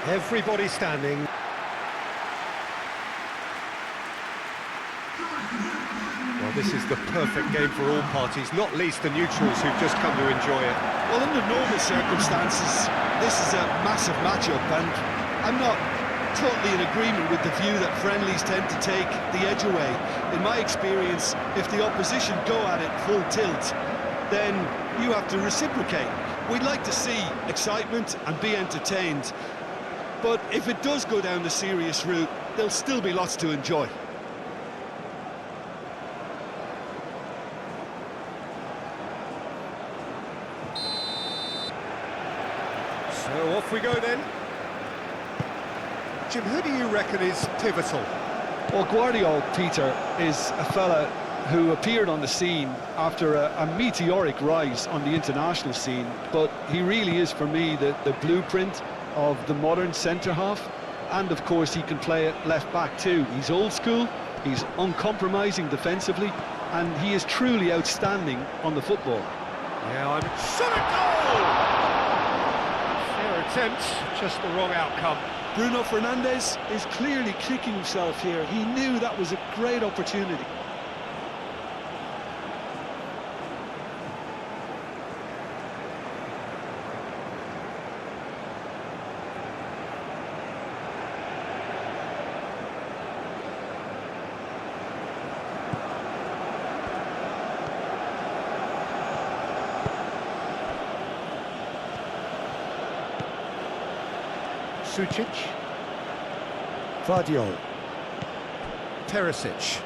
Everybody standing. Well, this is the perfect game for all parties, not least the neutrals who've just come to enjoy it. Well, under normal circumstances, this is a massive matchup, and I'm not totally in agreement with the view that friendlies tend to take the edge away. In my experience, if the opposition go at it full tilt, then you have to reciprocate. We'd like to see excitement and be entertained, but if it does go down the serious route, there'll still be lots to enjoy. So off we go then. Jim, who do you reckon is pivotal? Well, Guardiola, Peter, is a fella who appeared on the scene after a meteoric rise on the international scene, but he really is, for me, the blueprint of the modern centre-half, and of course he can play at left-back too. He's old school, he's uncompromising defensively, and he is truly outstanding on the football. Yeah, I'm... Shot a goal! Fair attempt, just the wrong outcome. Bruno Fernandes is clearly kicking himself here. He knew that was a great opportunity. Sucic. Vardiol. Perisic.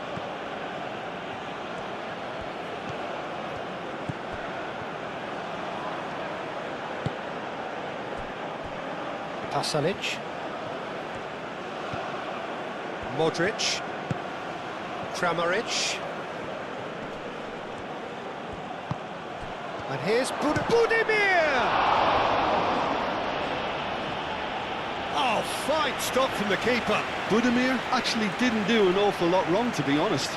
Pasalic. Modric. Kramaric. And here's Budimir! Oh, fine stop from the keeper. Budimir actually didn't do an awful lot wrong, to be honest.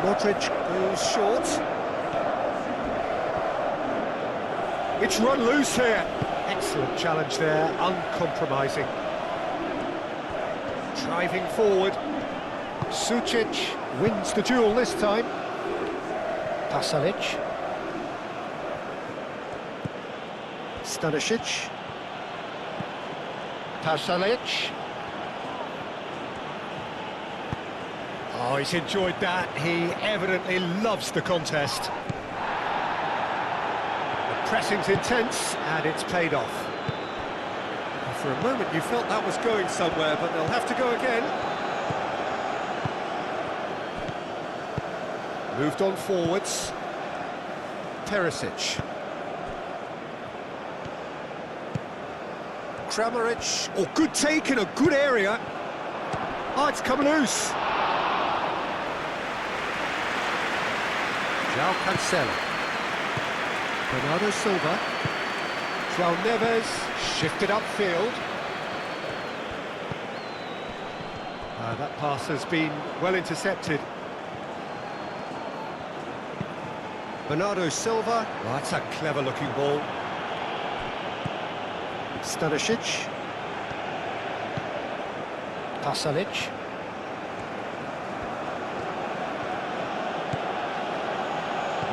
Modric goes short. It's run loose here. Excellent challenge there, uncompromising. Driving forward. Sucic wins the duel this time. Pasalic. Stanisic. Pasalic. Oh, he's enjoyed that. He evidently loves the contest. Pressing's intense, and it's paid off. For a moment you felt that was going somewhere, but they'll have to go again. Moved on forwards. Perisic. Kramaric. Oh, good take in a good area. Oh, it's come loose. João Cancelo. Bernardo Silva. João Neves shifted upfield. That pass has been well intercepted. Bernardo Silva. Oh, that's a clever looking ball. Stanisic. Pasalic.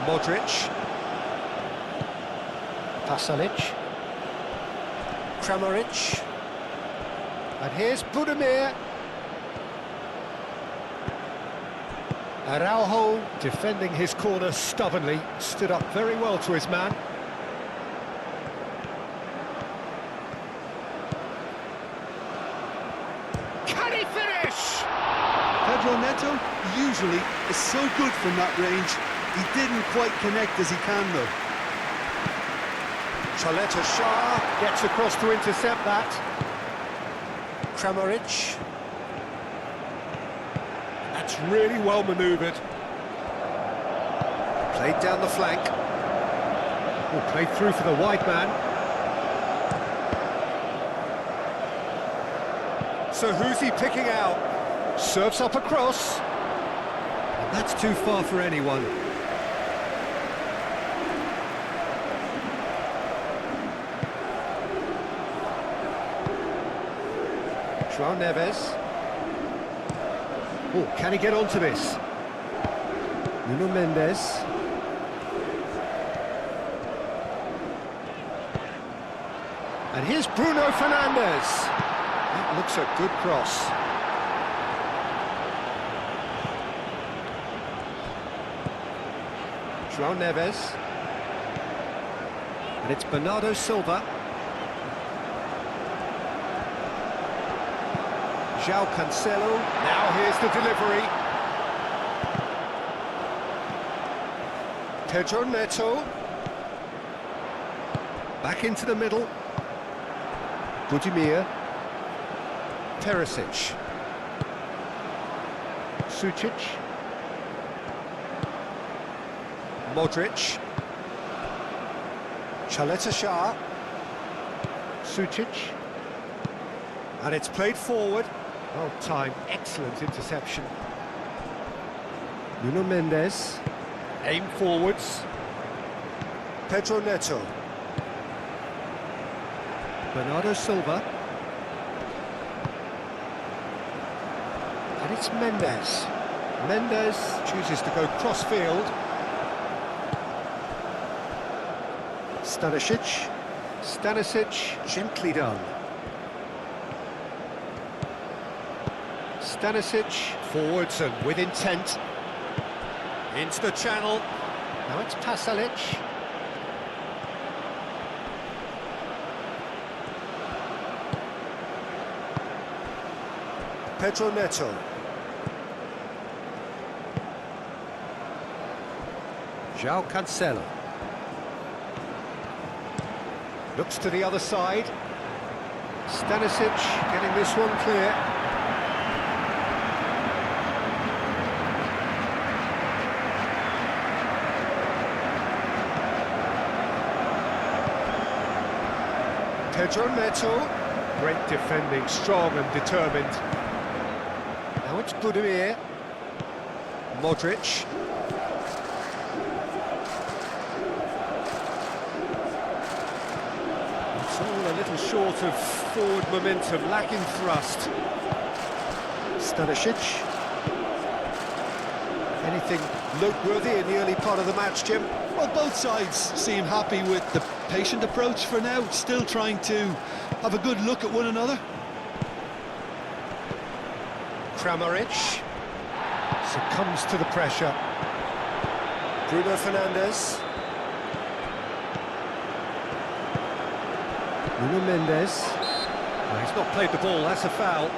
Modric. Pasalic. Kramaric. And here's Budimir. Araujo defending his corner stubbornly, stood up very well to his man. Can he finish? Pedro Neto usually is so good from that range. He didn't quite connect as he can, though. Chaleta Shah gets across to intercept that. Kramaric. That's really well manoeuvred. Played down the flank. Oh, played through for the wide man. So who's he picking out? Serves up a cross. And that's too far for anyone. João Neves. Oh, can he get onto this? Nuno Mendes. And here's Bruno Fernandes. That looks a good cross. João Neves. And it's Bernardo Silva. João Cancelo. Now here's the delivery. Pedro Neto. Back into the middle. Budimir. Perisic. Sucic. Modric. Chaleta Shah. Sucic. And it's played forward. Well timed, excellent interception. Nuno Mendes. Aim forwards. Pedro Neto. Bernardo Silva. And it's Mendes. Mendes chooses to go cross-field. Stanisic. Stanisic, gently done. Stanisic, forwards and with intent. Into the channel. Now it's Pasalic. Pedro Neto. João Cancelo. Looks to the other side. Stanisic getting this one clear. Pedro Neto. Great defending, strong and determined. Now it's Budimir. Modric. It's all a little short of forward momentum, lacking thrust. Stanisic. Anything noteworthy in the early part of the match, Jim? Well, both sides seem happy with the patient approach for now, still trying to have a good look at one another. Kramaric succumbs to the pressure. Bruno Fernandes. Nuno Mendes. Well, he's not played the ball, that's a foul.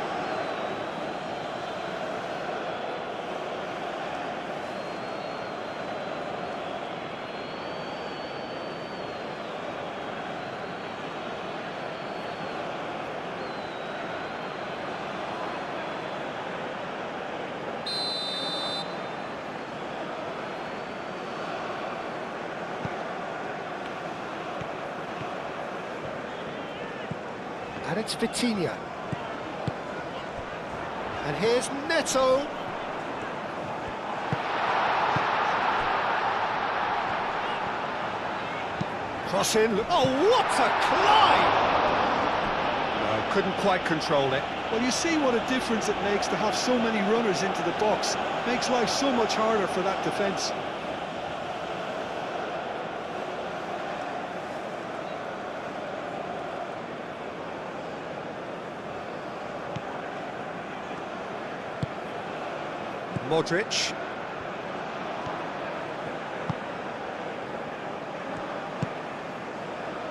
And it's Vitinha. And here's Neto. Cross in. Oh, what a climb! No, couldn't quite control it. Well, you see what a difference it makes to have so many runners into the box. Makes life so much harder for that defence. Modric.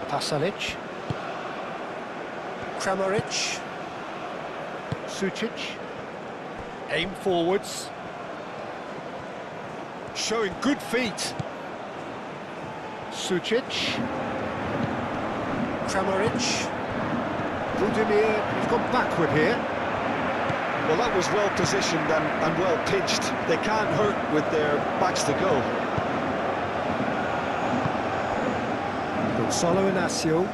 Pasalic. Kramaric. Sucic. Aim forwards. Showing good feet. Sucic. Kramaric. Budimir, he's gone backward here. Well, that was well positioned and well pitched. They can't hurt with their backs to go. Gonçalo Inácio.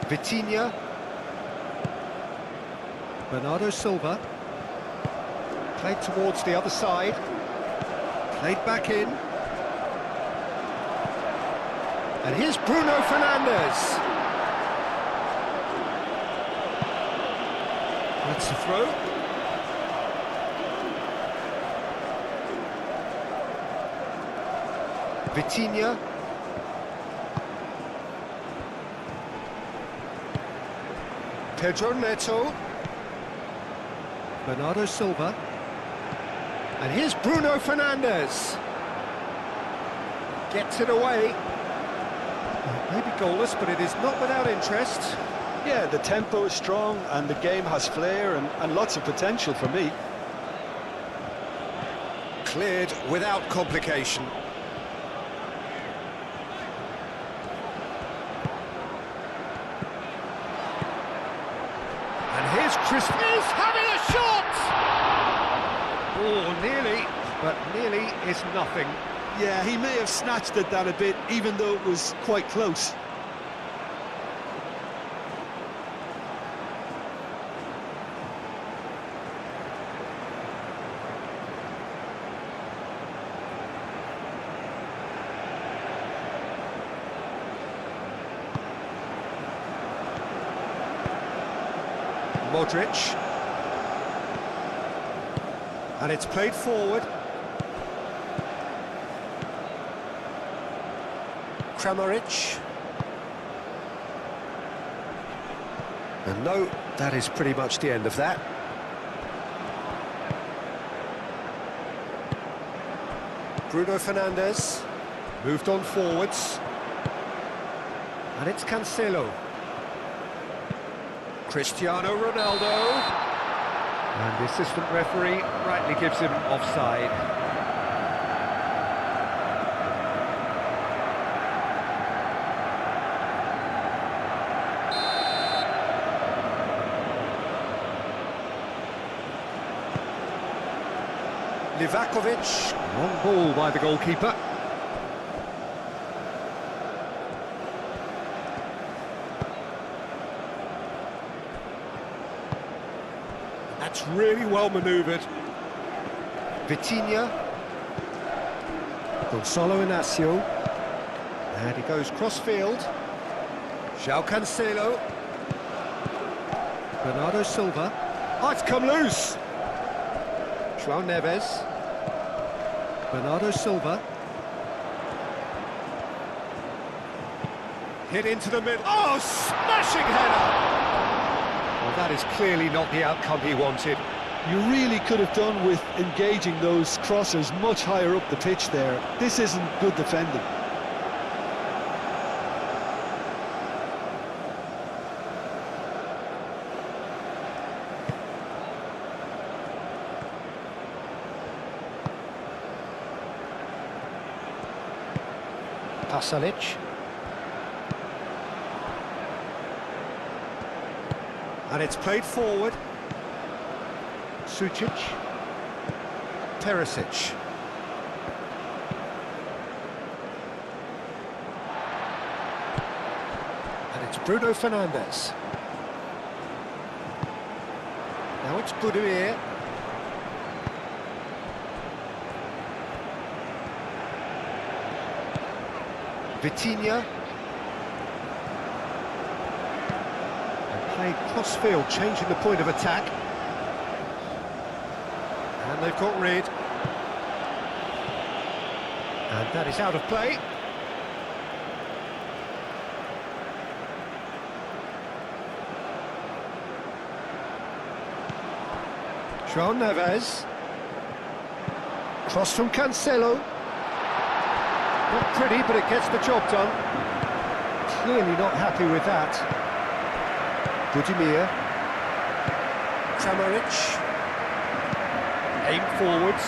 Vitinha. Bernardo Silva. Played towards the other side. Played back in. And here's Bruno Fernandes. That's the throw. Vitinha. Pedro Neto. Bernardo Silva. And here's Bruno Fernandes. Gets it away. Maybe goalless, but it is not without interest. Yeah, the tempo is strong and the game has flair and lots of potential for me. Cleared without complication. And here's Chris. He's having a shot! Oh, nearly, but nearly is nothing. Yeah, he may have snatched at that a bit, even though it was quite close. Modric. And it's played forward. Kramaric. And no, that is pretty much the end of that. Bruno Fernandes moved on forwards. And it's Cancelo. Cristiano Ronaldo. And the assistant referee rightly gives him offside. Livakovic, long ball by the goalkeeper. That's really well manoeuvred. Vitinha. Gonzalo Inacio. And he goes cross-field. João Cancelo. Bernardo Silva. Oh, it's come loose! João Neves. Bernardo Silva. Hit into the middle. Oh, smashing header! Well, that is clearly not the outcome he wanted. You really could have done with engaging those crossers much higher up the pitch there. This isn't good defending. Pasalic. And it's played forward. Sucic. Perisic. And it's Bruno Fernandes. Now it's Budimir. Vitinha. And played cross-field, changing the point of attack. And they've got rid. And that is out of play. João Neves. Cross from Cancelo. Not pretty, but it gets the job done. Clearly not happy with that. Budimir. Kramaric. Aim forwards.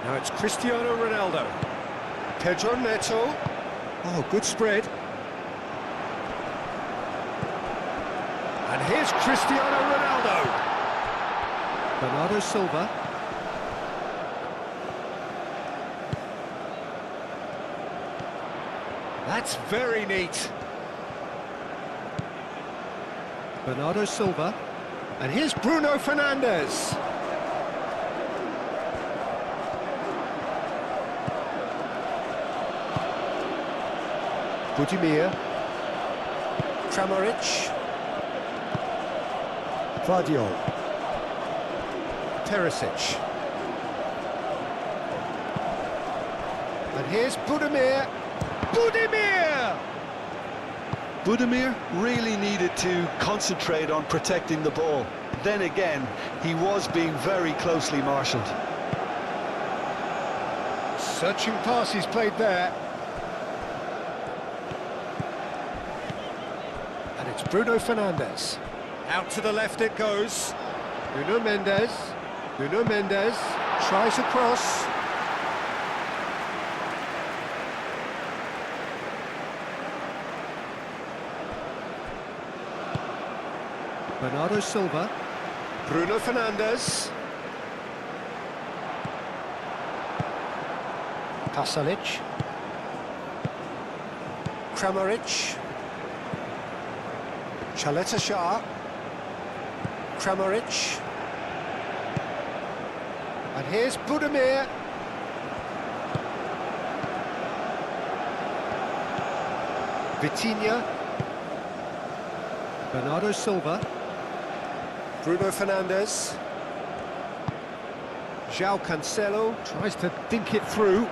Now it's Cristiano Ronaldo. Pedro Neto. Oh, good spread. And here's Cristiano Ronaldo. Bernardo Silva. That's very neat. Bernardo Silva. And here's Bruno Fernandes. Budimir. Kramaric. Vardiol. Teresic. And here's Budimir. Budimir! Budimir really needed to concentrate on protecting the ball. Then again, he was being very closely marshalled. Searching pass he's played there. And it's Bruno Fernandes. Out to the left it goes. Nuno Mendes. Nuno Mendes tries a cross. Bernardo Silva. Bruno Fernandes. Pasalic. Kramaric. Chaleta Shah. Kramaric. And here's Budimir. Vitinha. Bernardo Silva. Bruno Fernandes. João Cancelo tries to dink it through.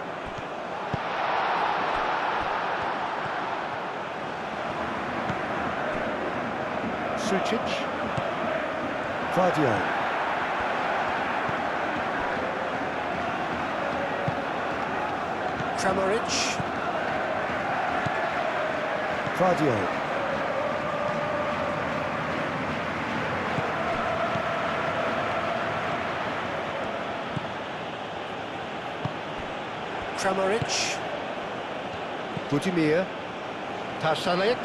Sucic. Vardiol. Kramaric. Vardiol. Kramaric. Budimir. Pasalic.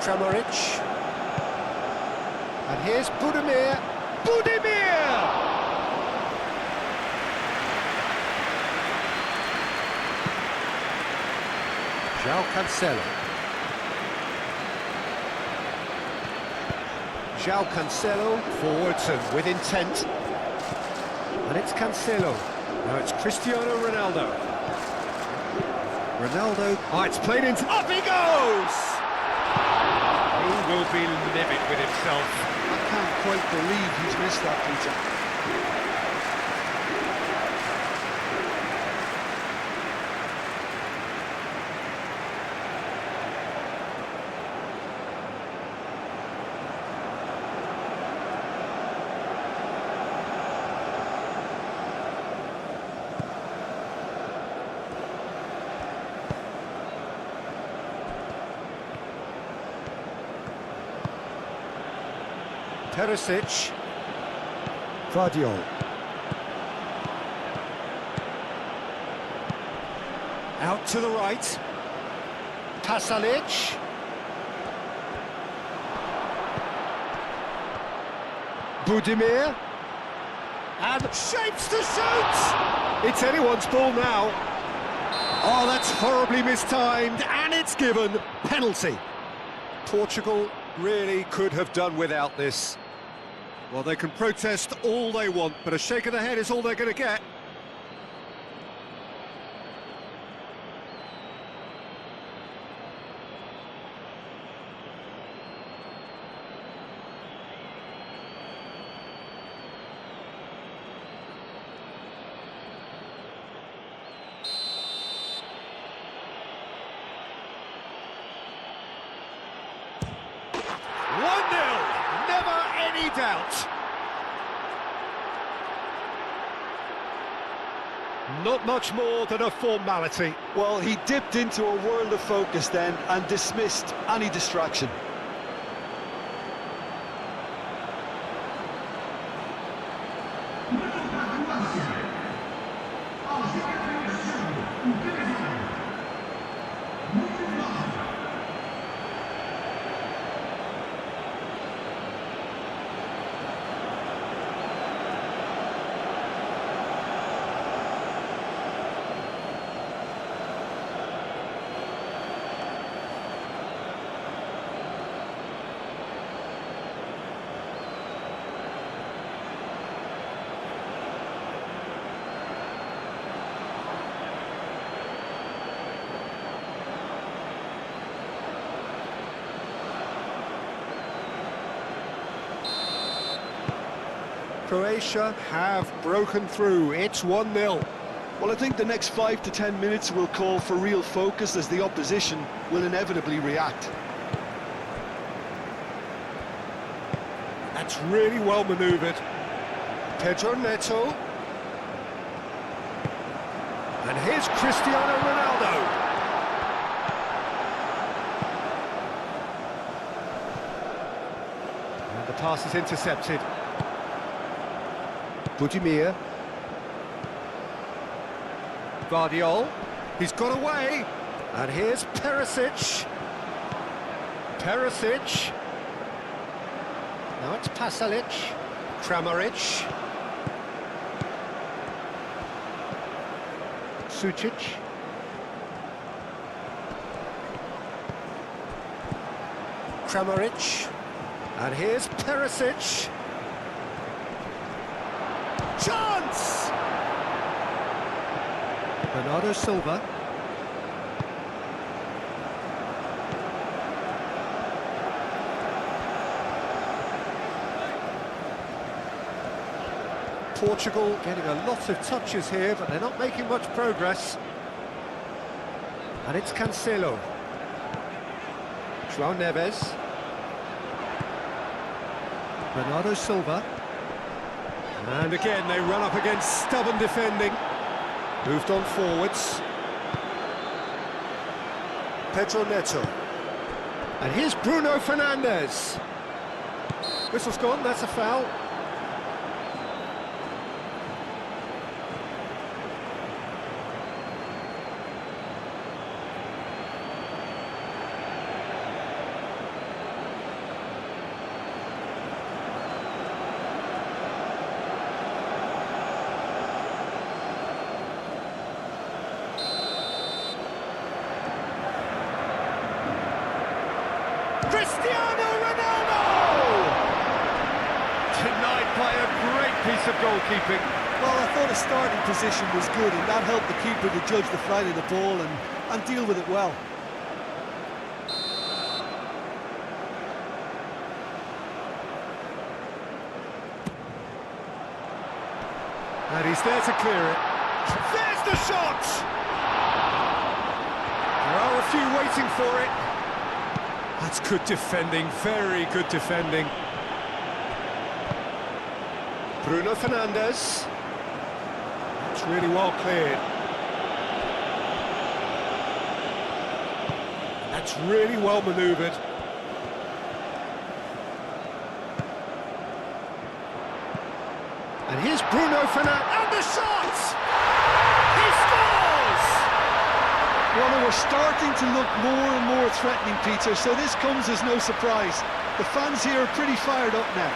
Kramaric. And here's Budimir. Budimir! João Cancelo. João Cancelo forwards and with intent. And it's Cancelo. Now it's Cristiano Ronaldo. Ronaldo. Oh, it's played into... Up he goes! He will be livid with himself. I can't quite believe he's missed that, Peter. Teresic. Vardiol. Out to the right. Pasalic. Budimir. And shapes to shoot! It's anyone's ball now. Oh, that's horribly mistimed, and it's given. Penalty. Portugal really could have done without this. Well, they can protest all they want, but a shake of the head is all they're going to get. Doubt. Not much more than a formality. Well, he dipped into a world of focus then and dismissed any distraction. Croatia have broken through. It's 1-0. Well, I think the next 5 to 10 minutes will call for real focus as the opposition will inevitably react. That's really well manoeuvred. Pedro Neto. And here's Cristiano Ronaldo. And the pass is intercepted. Budimir. Guardiola. He's got away. And here's Perisic. Perisic. Now it's Pasalic. Kramaric. Sucic. Kramaric. And here's Perisic. Chance! Bernardo Silva. Portugal getting a lot of touches here, but they're not making much progress. And it's Cancelo. João Neves. Bernardo Silva. And again, they run up against stubborn defending. Moved on forwards. Pedro Neto. And here's Bruno Fernandes. Whistle's gone, that's a foul. Cristiano Ronaldo! Denied by a great piece of goalkeeping. Well, I thought his starting position was good, and that helped the keeper to judge the flight of the ball and deal with it well. And he's there to clear it. There's the shot! There are a few waiting for it. That's good defending, very good defending. Bruno Fernandes. That's really well cleared. That's really well manoeuvred. And here's Bruno Fernandes, and the shot! He scores! Well, they were starting to look more and more threatening, Peter, so this comes as no surprise. The fans here are pretty fired up now.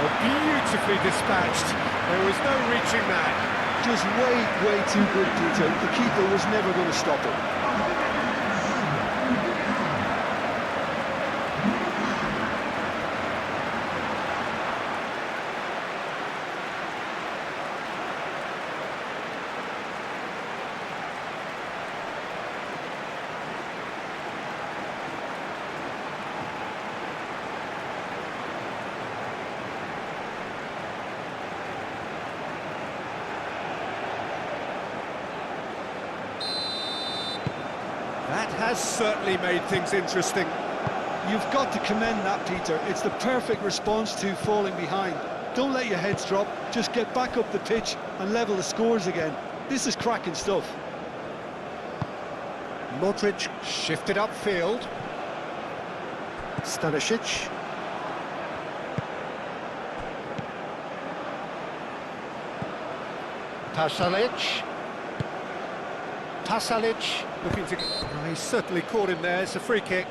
Oh, beautifully dispatched. There was no reaching that. Just way too good, Peter. The keeper was never going to stop it. That has certainly made things interesting. You've got to commend that, Peter. It's the perfect response to falling behind. Don't let your heads drop, just get back up the pitch and level the scores again. This is cracking stuff. Modric shifted upfield. Stanisic. Pasalic. Pasalic looking to... Oh, he's certainly caught him there. It's a free kick.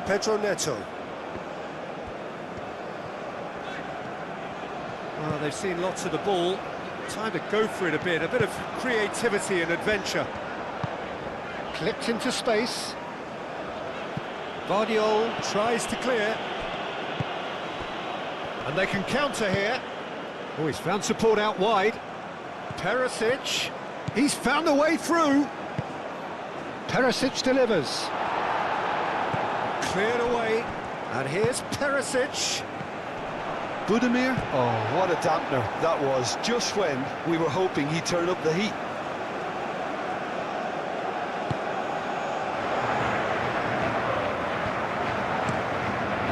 Pedro Neto. Well, they've seen lots of the ball. Time to go for it a bit of creativity and adventure. Clipped into space. Vardiol tries to clear. And they can counter here. Oh, he's found support out wide. Perisic, he's found a way through. Perisic delivers. Cleared away. And here's Perisic. Budimir? Oh, what a dampener that was, just when we were hoping he'd turn up the heat.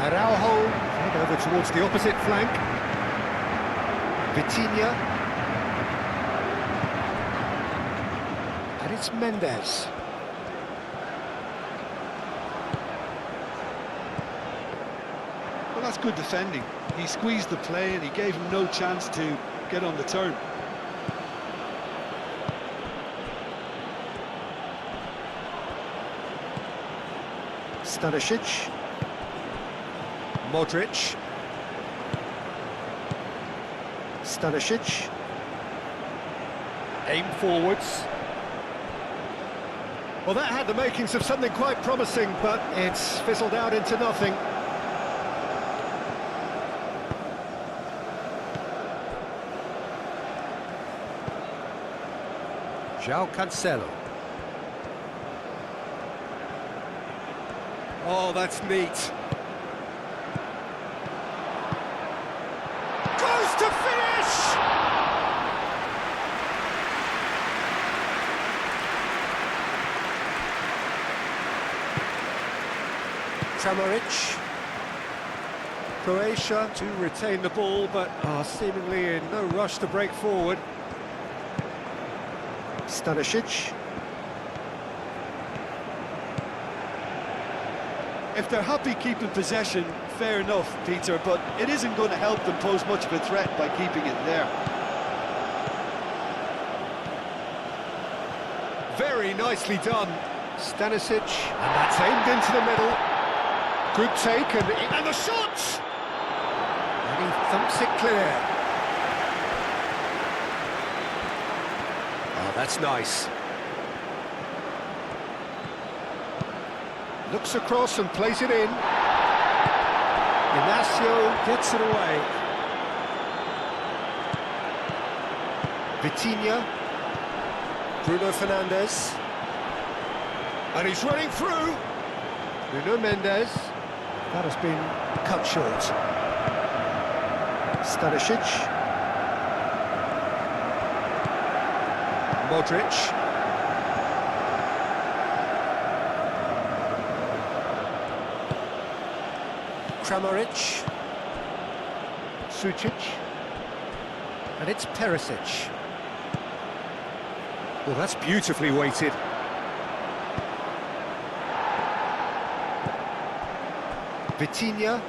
Araujo, head over towards the opposite flank. Vitinha. And it's Mendes. Well, that's good defending. He squeezed the play and he gave him no chance to get on the turn. Stanisic. Modric. Stanisic. Aim forwards. Well, that had the makings of something quite promising, but it's fizzled out into nothing. João Cancelo. Oh, that's neat. Goes to finish! Kramaric. Croatia to retain the ball, but are seemingly in no rush to break forward. Stanisic. If they're happy keeping possession, fair enough, Peter, but it isn't going to help them pose much of a threat by keeping it there. Very nicely done. Stanisic, and that's aimed into the middle. Good take, and the shot! And he thumps it clear. Oh, that's nice. Looks across and plays it in. Inacio gets it away. Vitinha. Bruno Fernandes. And he's running through. Nuno Mendes. That has been cut short. Stanisic. Modric. Kramaric. Sucic. And it's Perisic. Well, that's beautifully weighted. Vitinha.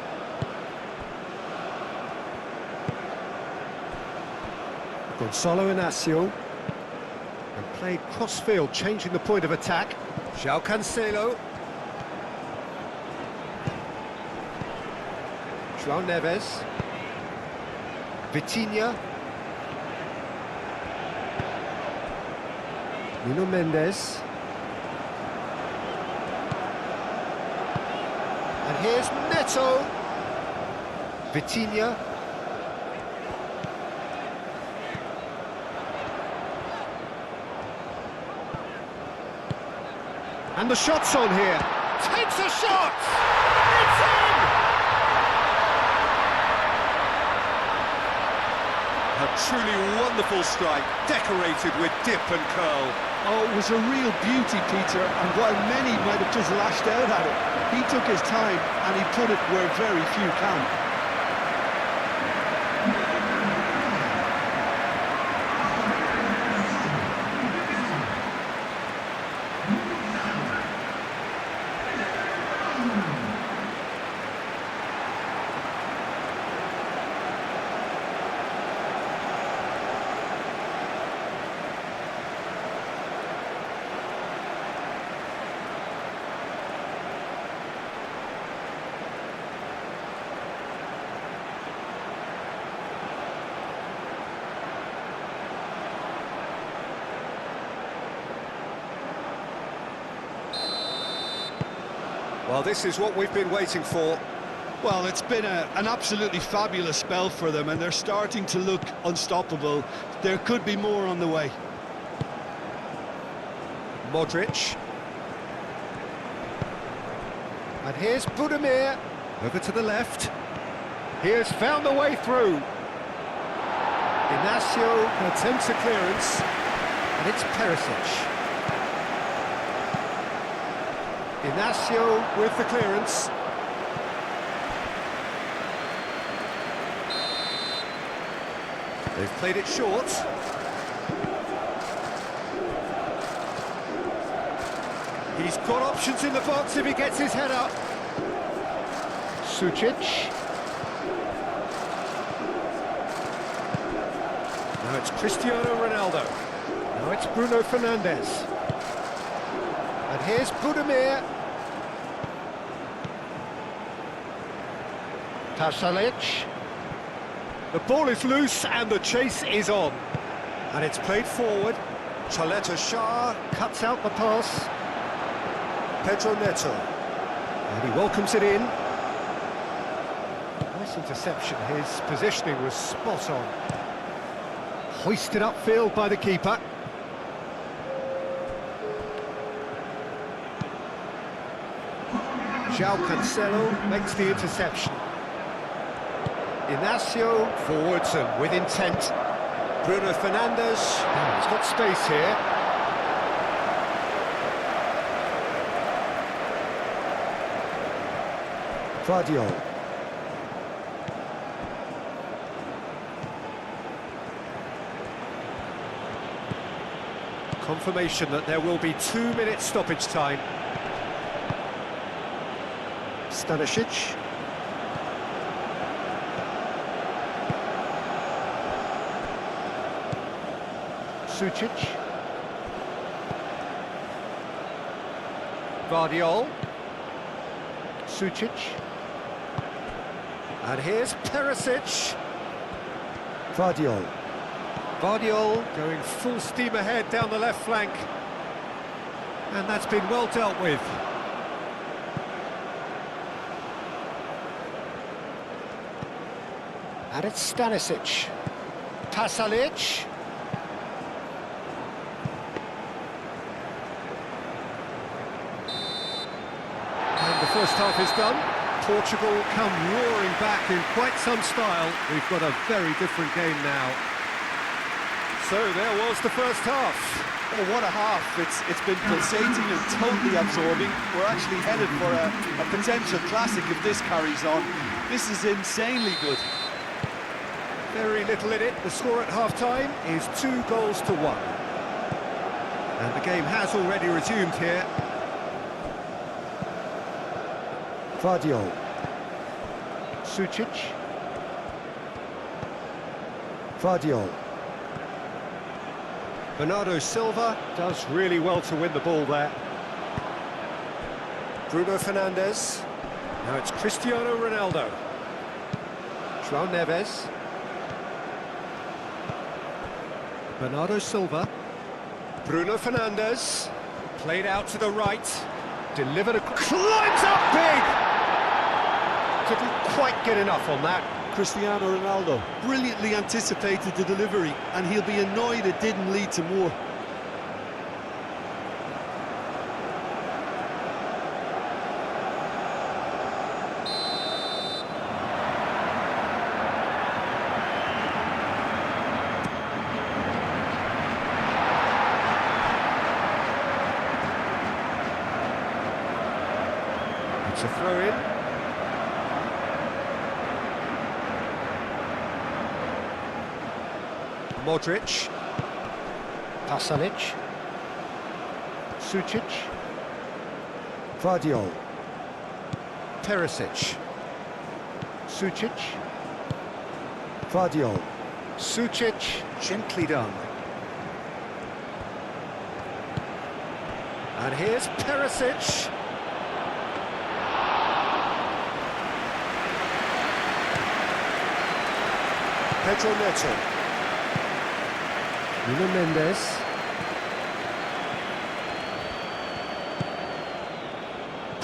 Gonzalo Inacio. And played cross-field, changing the point of attack. João Cancelo. João Neves. Vitinha. Nuno Mendes. And here's Neto. Vitinha. And the shot's on here. Takes a shot! It's in! A truly wonderful strike, decorated with dip and curl. Oh, it was a real beauty, Peter, and while many might have just lashed out at it, he took his time and he put it where very few can. Well, this is what we've been waiting for. Well, it's been an absolutely fabulous spell for them, and they're starting to look unstoppable. There could be more on the way. Modric. And here's Budimir. Over to the left. He has found the way through. Inacio attempts a clearance. And it's Perisic. Inacio with the clearance. They've played it short. He's got options in the box if he gets his head up. Sucic. Now it's Cristiano Ronaldo. Now it's Bruno Fernandes. And here's Budimir. Pasalic. The ball is loose and the chase is on. And it's played forward. Chaleta Shah cuts out the pass. Pedro Neto. And he welcomes it in. Nice interception. His positioning was spot on. Hoisted upfield by the keeper. João Cancelo makes the interception. Inacio forwards and with intent. Bruno Fernandes. He's got space here. Vardiol. Confirmation that there will be 2 minutes stoppage time. Stanisic. Sucic. Vardiol. Sucic. And here's Perisic. Vardiol. Vardiol going full steam ahead down the left flank. And that's been well dealt with. And it's Stanisic. Pasalic. And the first half is done. Portugal come roaring back in quite some style. We've got a very different game now. So there was the first half. Oh, what a half. It's been pulsating and totally absorbing. We're actually headed for a potential classic if this carries on. This is insanely good. Very little in it. The score at half-time is 2-1. And the game has already resumed here. Vardiol. Sucic. Vardiol. Bernardo Silva does really well to win the ball there. Bruno Fernandes. Now it's Cristiano Ronaldo. João Neves. Bernardo Silva. Bruno Fernandes. Played out to the right. Delivered a... Climbs up big! Couldn't quite get enough on that. Cristiano Ronaldo brilliantly anticipated the delivery, and he'll be annoyed it didn't lead to more. It's a throw-in. Modric. Pasalic. Sucic. Vardiol. Perisic. Sucic. Vardiol. Sucic, gently done. And here's Perisic. Pedro Neto. Nuno Mendes.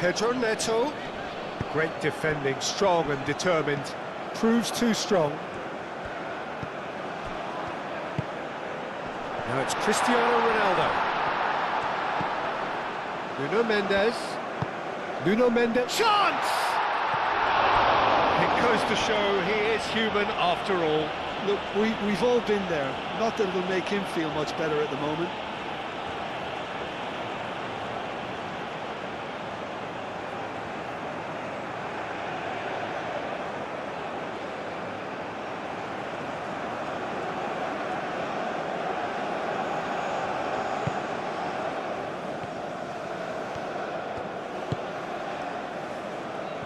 Pedro Neto. Great defending, strong and determined. Proves too strong. Now it's Cristiano Ronaldo. Nuno Mendes. Nuno Mendes. Chance! It goes to show he is human after all. Look, we've all been there. Not that it'll make him feel much better at the moment.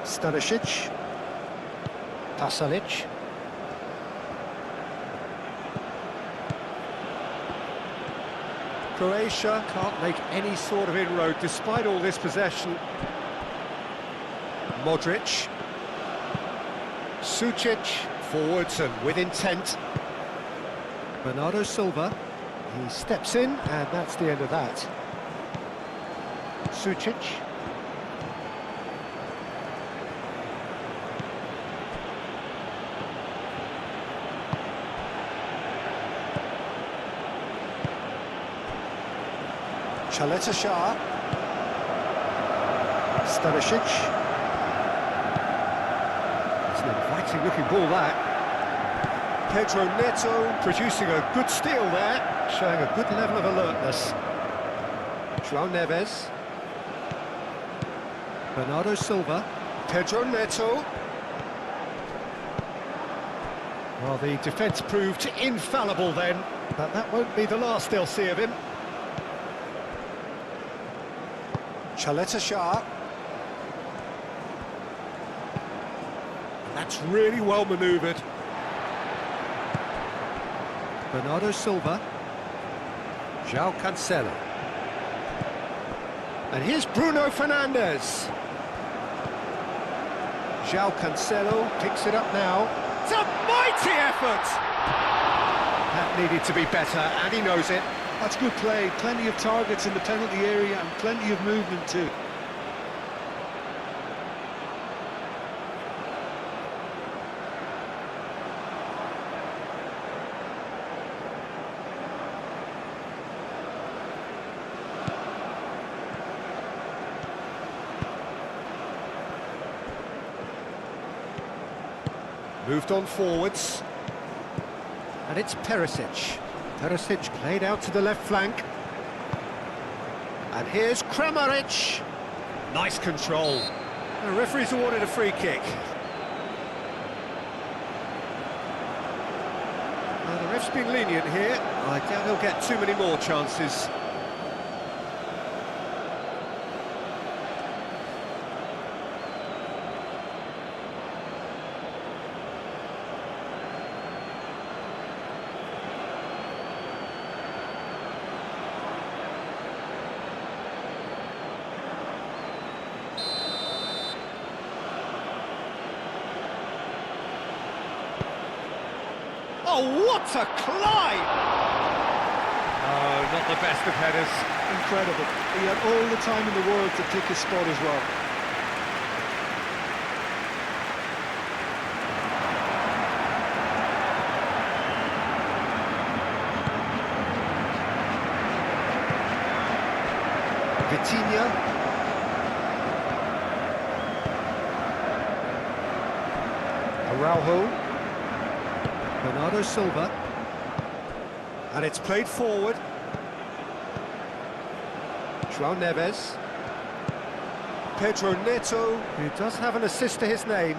Stanisic. Pasalic. Croatia can't make any sort of inroad despite all this possession. Modric. Sucic. Forwards and with intent. Bernardo Silva. He steps in and that's the end of that. Sucic. Chaleta Shah. Stanisic. It's an inviting looking ball that. Pedro Neto producing a good steal there, showing a good level of alertness. João Neves. Bernardo Silva. Pedro Neto. Well, the defence proved infallible then, but that won't be the last they'll see of him. Chaleta Shah. That's really well manoeuvred. Bernardo Silva. João Cancelo. And here's Bruno Fernandes. João Cancelo picks it up now. It's a mighty effort! That needed to be better, and he knows it. That's good play. Plenty of targets in the penalty area and plenty of movement too. Moved on forwards. And it's Perisic. Perisic played out to the left flank. And here's Kramaric. Nice control. The referee's awarded a free kick. Now the ref's been lenient here. I doubt he'll get too many more chances. Oh, what a climb! Oh, not the best of headers. Incredible. He had all the time in the world to pick his spot as well. Vitinha. Araujo. Bernardo Silva. And it's played forward. João Neves. Pedro Neto, who does have an assist to his name.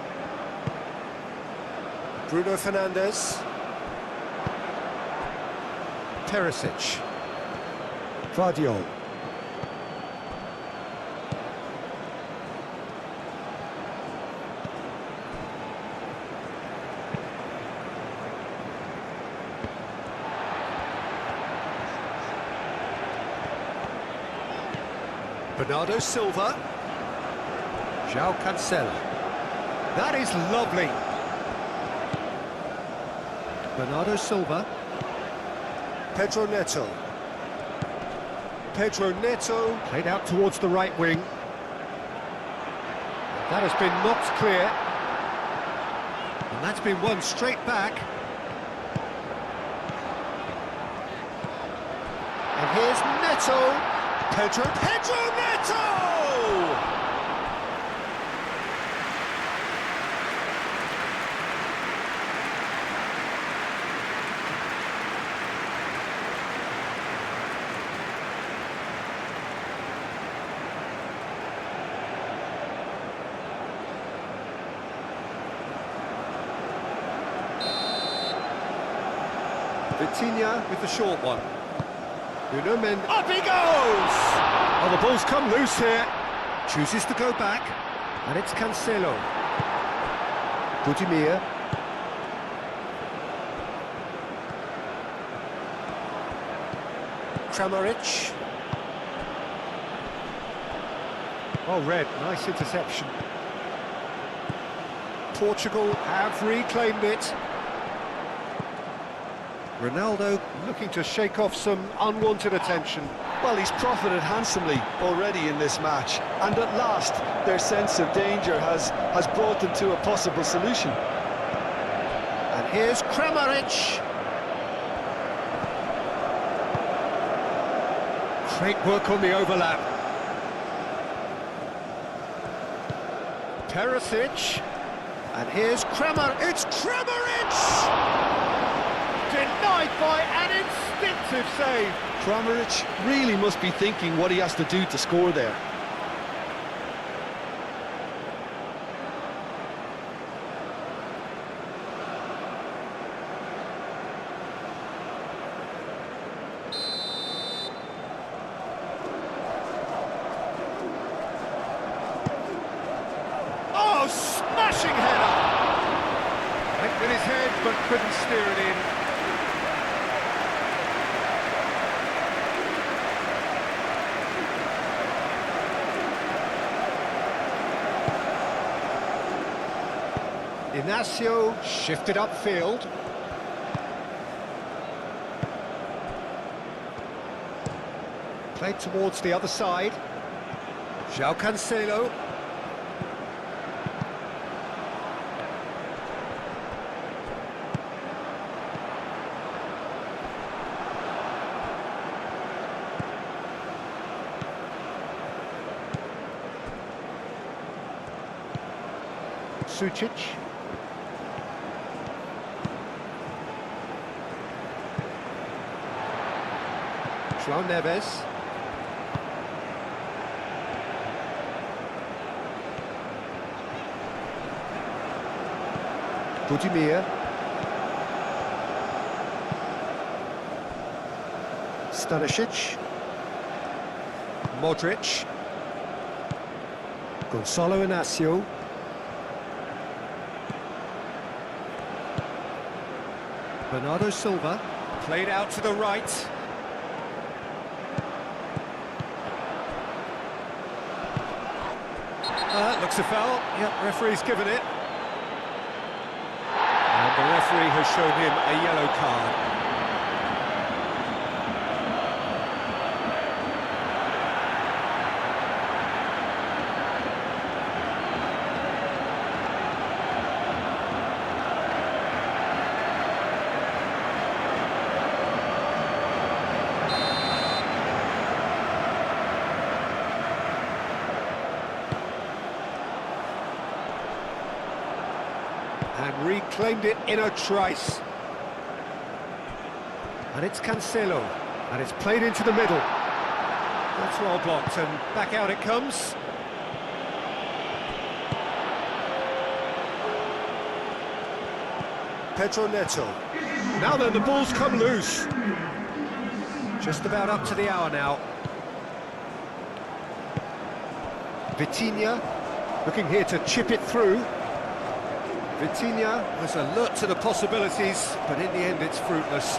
Bruno Fernandes. Perisic. Vardiol. Bernardo Silva. João Cancelo. That is lovely. Bernardo Silva. Pedro Neto. Pedro Neto played out towards the right wing. That has been knocked clear. And that's been won straight back. And here's Neto. Pedro Neto! Vitinha with the short one. Up he goes! Oh, the ball's come loose here. Chooses to go back. And it's Cancelo. Budimir. Kramaric. Oh, Red, nice interception. Portugal have reclaimed it. Ronaldo looking to shake off some unwanted attention. Well, he's profited handsomely already in this match, and at last their sense of danger has brought them to a possible solution. And here's Kramaric. Great work on the overlap. Perisic. And here's It's Kramaric! Denied by an instinctive save. Kramaric really must be thinking what he has to do to score there. Oh, smashing header! Went with his head, but couldn't steer it in. Inacio shifted upfield. Played towards the other side. João Cancelo. Sucic. João Neves. Budimir. Stanisic. Modric. Gonçalo Inacio. Bernardo Silva. Played out to the right. Looks a foul. Yep, referee's given it. And the referee has shown him a yellow card. And reclaimed it in a trice. And it's Cancelo. And it's played into the middle. That's well blocked, and back out it comes. Pedro Neto. Now then, the ball's come loose. Just about up to the hour now. Vitinha looking here to chip it through. Vitinha was alert to the possibilities, but in the end it's fruitless.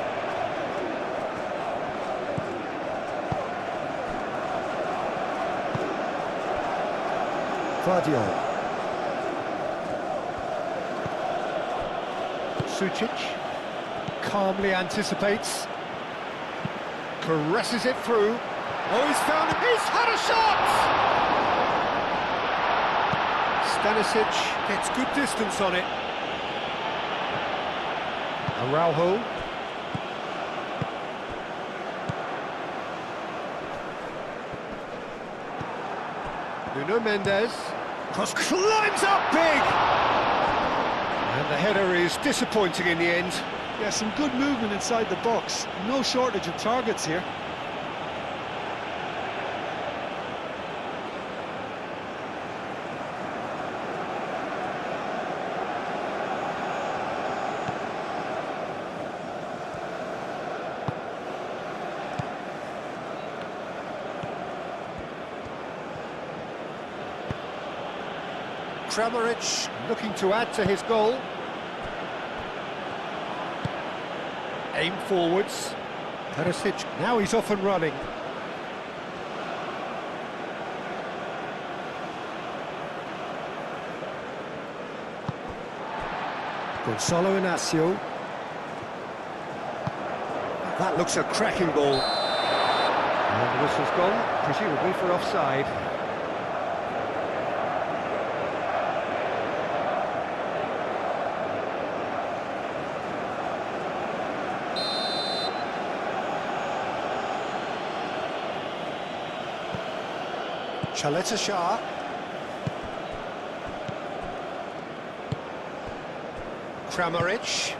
Guardiola. Sucic calmly anticipates. Caresses it through. Oh, he's had a shot! Stanisic gets good distance on it. Araujo. Nuno Mendes. Cross climbs up big! And the header is disappointing in the end. Yeah, some good movement inside the box. No shortage of targets here. Kramaric looking to add to his goal. Aim forwards. Perisic, now he's off and running. Gonzalo Inacio. That looks a cracking ball. And the whistle's gone, presumably for offside. Chaleta Shah. Kramaric.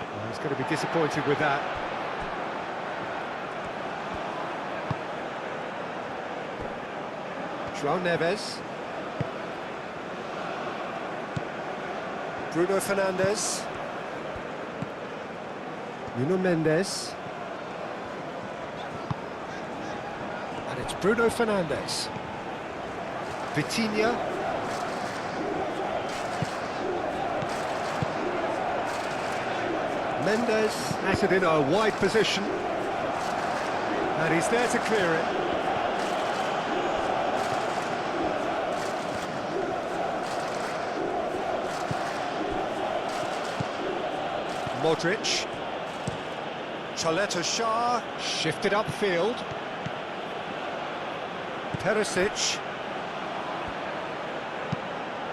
Oh, he's going to be disappointed with that. João Neves. Bruno Fernandes. Nuno Mendes. And it's Bruno Fernandes. Vitinha. Mendes has it in a wide position. And he's there to clear it. Modric. Chaleta Shah shifted upfield. Perisic.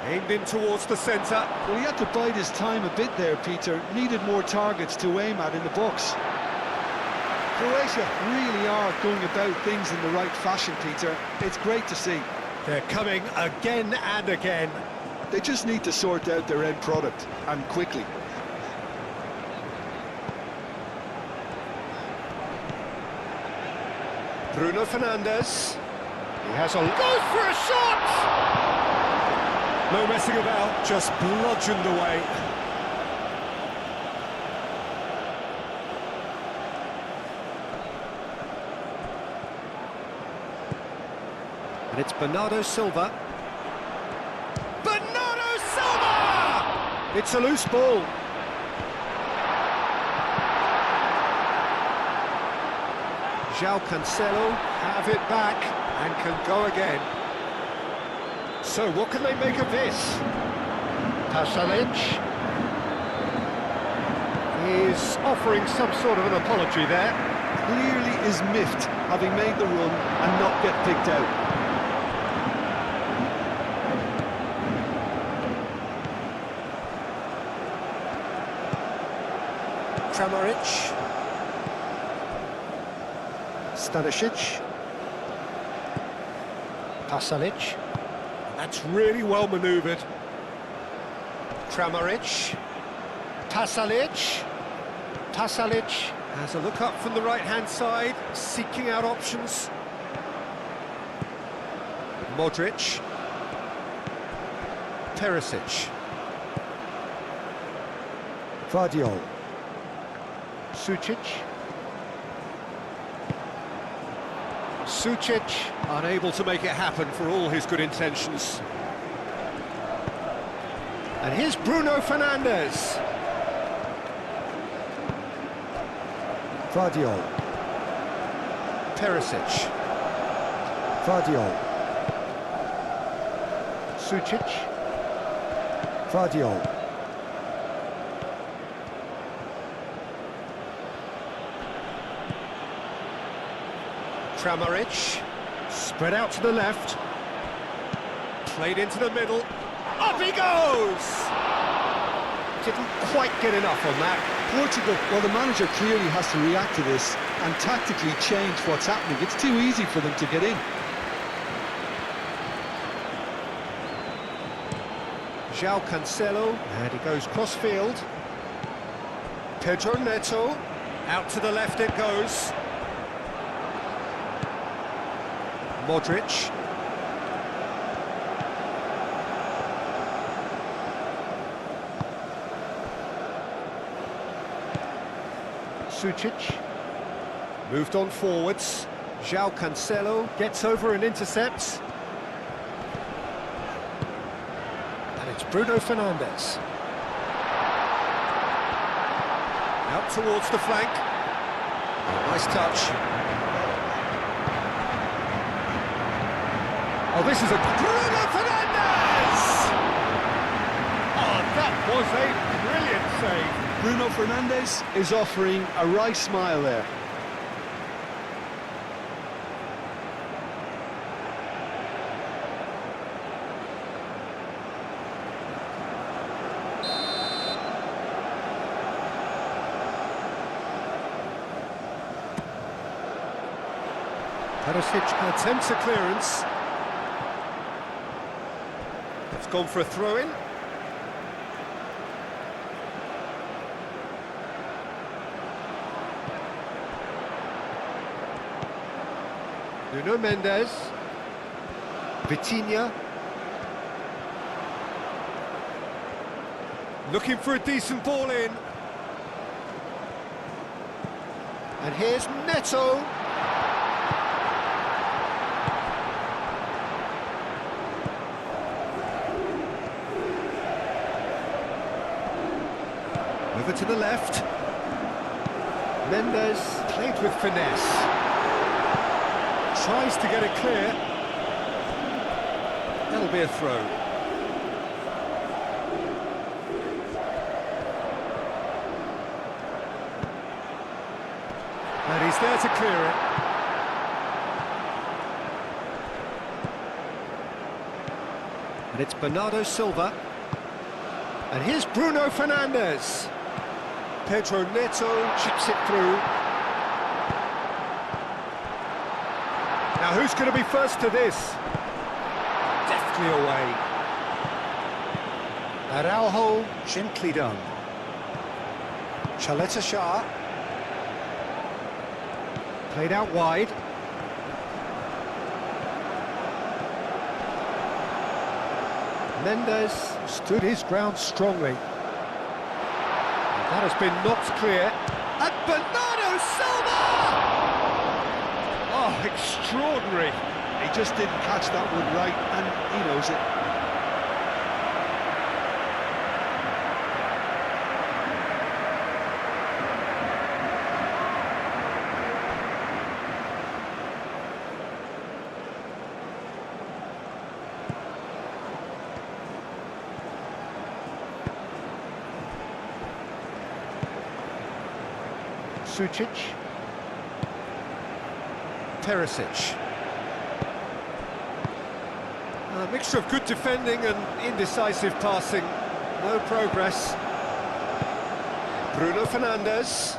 Aimed in towards the centre. Well, he had to bide his time a bit there, Peter. Needed more targets to aim at in the box. Croatia really are going about things in the right fashion, Peter. It's great to see. They're coming again and again. They just need to sort out their end product, and quickly. Bruno Fernandes. He has a... Goes for a shot! No messing about, just bludgeoned away. And it's Bernardo Silva. Bernardo Silva! It's a loose ball. João Cancelo have it back and can go again. So what can they make of this? Pasalic is offering some sort of an apology there. Clearly is miffed, having made the run and not get picked out. Kramaric. Stanisic. Pasalic. That's really well manoeuvred. Kramaric. Pasalic. Pasalic has a look up from the right-hand side, seeking out options. Modric. Perisic. Vardiol. Sucic. Sucic, unable to make it happen for all his good intentions. And here's Bruno Fernandes. Vardiol. Perisic. Vardiol. Sucic. Vardiol. Kramaric, spread out to the left. Played into the middle. Up he goes! Didn't quite get enough on that. Portugal, well, the manager clearly has to react to this and tactically change what's happening. It's too easy for them to get in. João Cancelo, and he goes cross-field. Pedro Neto, out to the left it goes. Modric. Sucic. Moved on forwards. João Cancelo gets over and intercepts. It's Bruno Fernandes. Out towards the flank. Nice touch. Oh, this is a Bruno Fernandes! Oh, that was a brilliant save. Bruno Fernandes is offering a wry smile there. Perisic attempts a clearance. It's gone for a throw-in. Nuno Mendes. Vitinha. Looking for a decent ball in. And here's Neto. Over to the left. Mendes played with finesse. Tries to get it clear. That'll be a throw. And he's there to clear it. And it's Bernardo Silva. And here's Bruno Fernandes. Pedro Neto chips it through. Now who's going to be first to this? Deftly away. Araujo, gently done. Chaleta Shah. Played out wide. Mendes stood his ground strongly. That has been knocked clear. And Bernardo Silva! Oh, extraordinary. He just didn't catch that one right, and he knows it. Sucic. Perisic. A mixture of good defending and indecisive passing. No progress. Bruno Fernandes.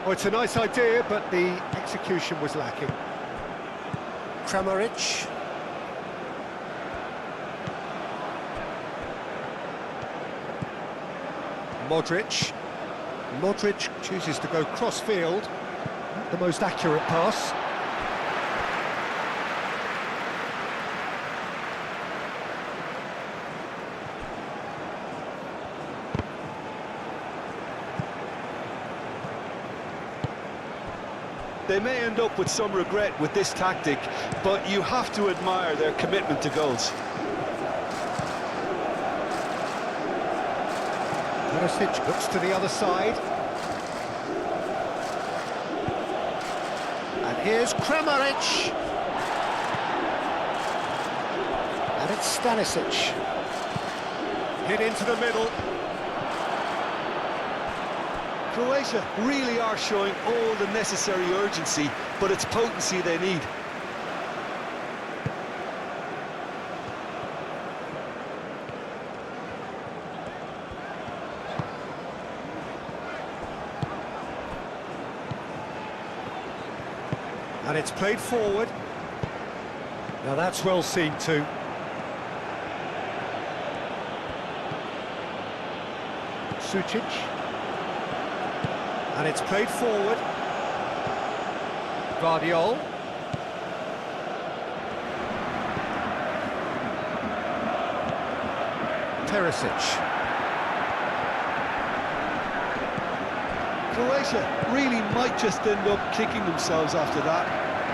Oh, it's a nice idea, but the execution was lacking. Kramaric. Modric. Modric chooses to go cross-field. Not the most accurate pass. They may end up with some regret with this tactic, but you have to admire their commitment to goals. Perisic looks to the other side. And here's Kramaric. And it's Stanisic. Hit into the middle. Croatia really are showing all the necessary urgency, but it's potency they need. And it's played forward. Now that's well seen too. Sucic. And it's played forward. Guardiol. Perisic. Croatia really might just end up kicking themselves after that.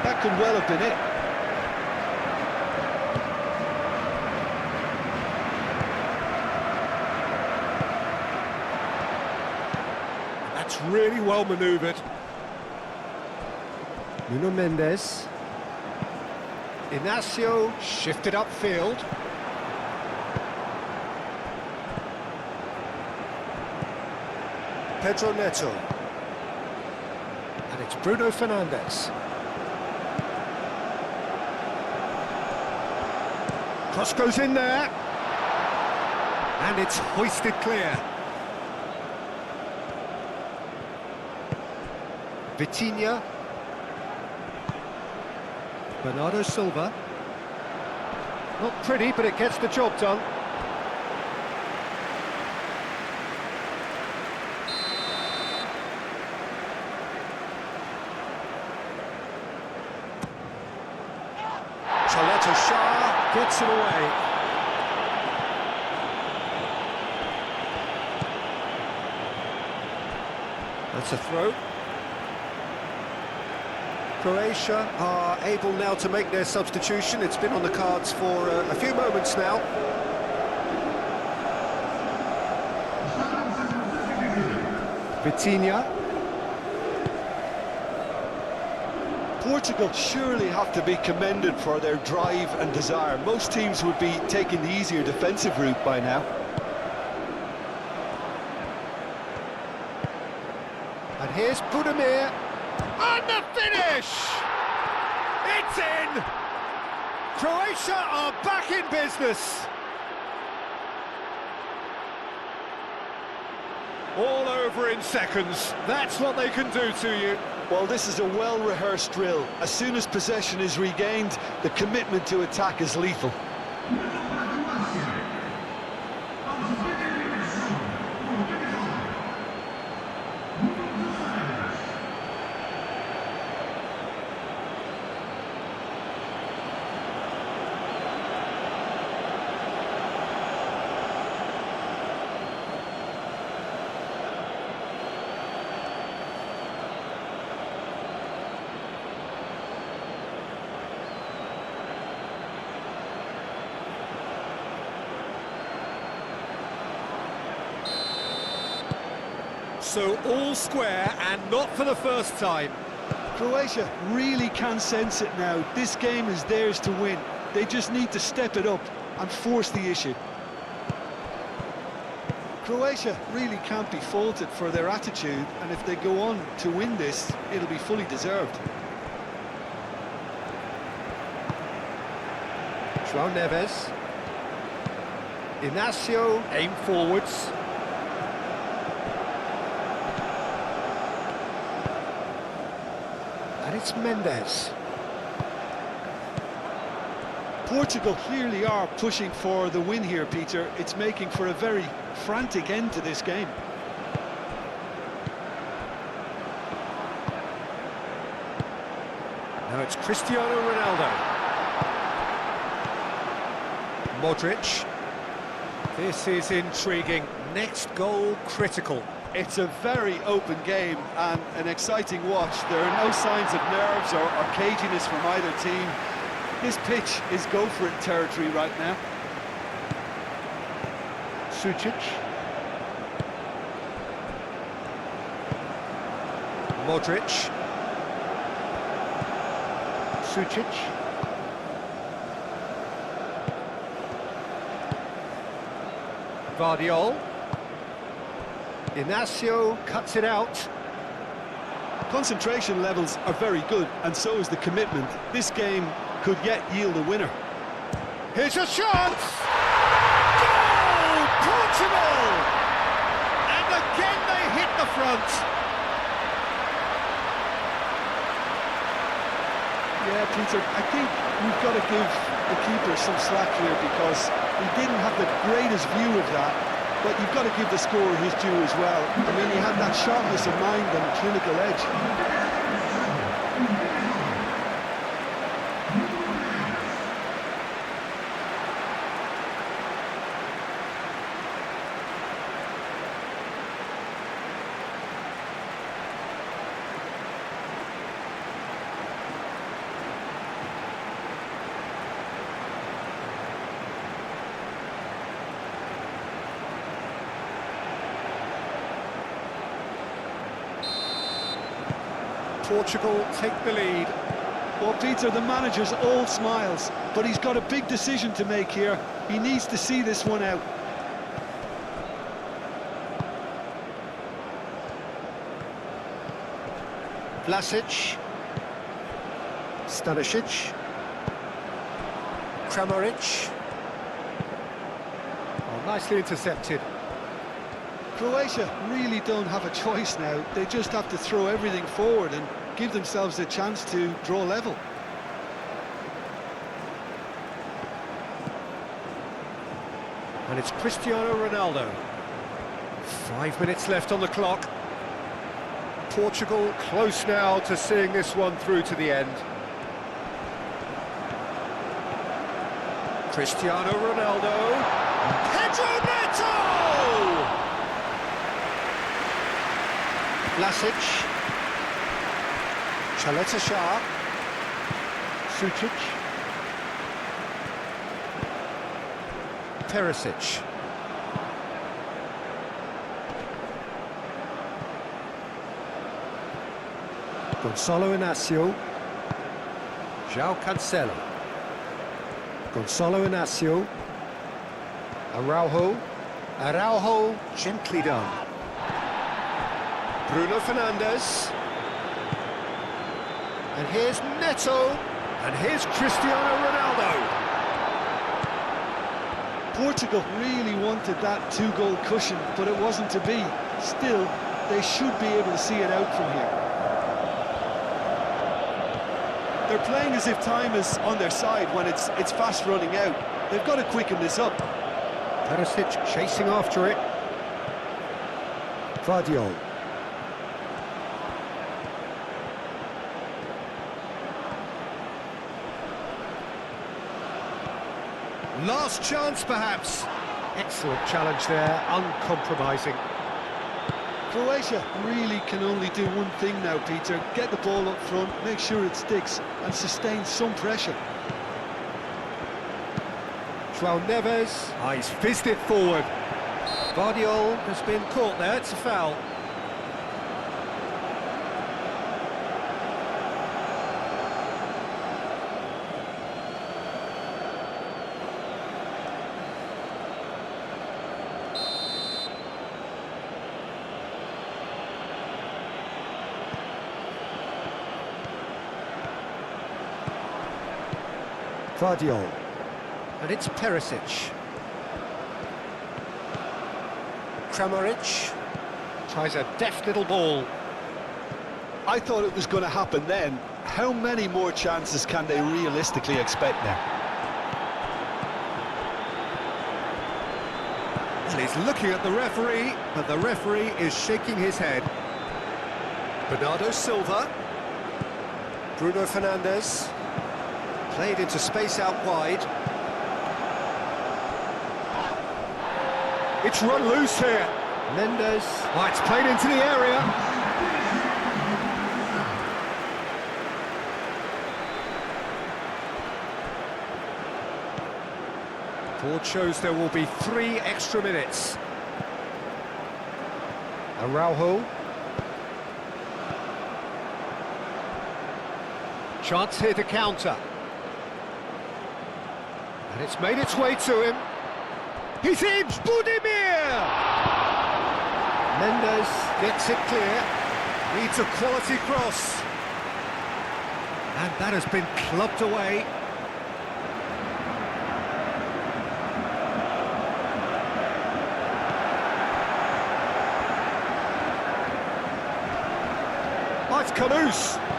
That could well have been it. That's really well manoeuvred. Nuno Mendes. Inacio shifted upfield. Pedro Neto. And it's Bruno Fernandes. Cross goes in there. And it's hoisted clear. Vitinha. Bernardo Silva. Not pretty, but it gets the job done. Shah gets it away. That's a throw. Croatia are able now to make their substitution. It's been on the cards for a few moments now. Vitinha. Portugal surely have to be commended for their drive and desire. Most teams would be taking the easier defensive route by now. And here's Budimir. And the finish! It's in! Croatia are back in business. All over in seconds. That's what they can do to you. Well, this is a well-rehearsed drill. As soon as possession is regained, the commitment to attack is lethal. So all square, and not for the first time. Croatia really can sense it now. This game is theirs to win. They just need to step it up and force the issue. Croatia really can't be faulted for their attitude, and if they go on to win this, it'll be fully deserved. João Neves. Inacio, aim forwards. And it's Mendes. Portugal clearly are pushing for the win here, Peter. It's making for a very frantic end to this game. Now it's Cristiano Ronaldo. Modric. This is intriguing. Next goal critical. It's a very open game and an exciting watch. There are no signs of nerves or caginess from either team. This pitch is go-for-it territory right now. Sucic. Modric. Sucic. Guardiol. Inacio cuts it out. Concentration levels are very good, and so is the commitment. This game could yet yield a winner. Here's a chance! Goal! Portugal! And again they hit the front. Yeah, Peter, I think we've got to give the keeper some slack here because he didn't have the greatest view of that, but you've got to give the scorer his due as well. I mean, he had that sharpness of mind and clinical edge. Portugal take the lead. Well, Peter, the manager's all smiles, but he's got a big decision to make here. He needs to see this one out. Vlasic. Stanisic. Kramaric. Oh, nicely intercepted. Croatia really don't have a choice now. They just have to throw everything forward and give themselves a chance to draw level. And it's Cristiano Ronaldo. 5 minutes left on the clock. Portugal close now to seeing this one through to the end. Cristiano Ronaldo. Pedro Neto! Vlasic. Chaleta Shah. Sucic. Perisic. Gonzalo Inacio. João Cancelo. Gonzalo Inacio. Araujo, gently done. Bruno Fernandes. And here's Neto. And here's Cristiano Ronaldo. Portugal really wanted that two-goal cushion, but it wasn't to be. Still, they should be able to see it out from here. They're playing as if time is on their side when it's fast running out. They've got to quicken this up. Perisic chasing after it. Vardiol. Last chance, perhaps. Excellent challenge there, uncompromising. Croatia really can only do one thing now, Peter. Get the ball up front, make sure it sticks, and sustain some pressure. João Neves. Oh, he's fizzed it forward. Vardiol has been caught there, it's a foul. Vardiol. And it's Perisic. Kramaric tries a deft little ball. I thought it was going to happen then. How many more chances can they realistically expect now? And he's looking at the referee, but the referee is shaking his head. Bernardo Silva. Bruno Fernandes. Played into space out wide. It's run loose here. Mendes. Oh, it's played into the area. Board shows there will be 3 extra minutes. Araujo. Chance here to counter. And it's made its way to him. He's in! Budimir! Mendes gets it clear. Needs a quality cross. And that has been clubbed away. Oh, it's Camus.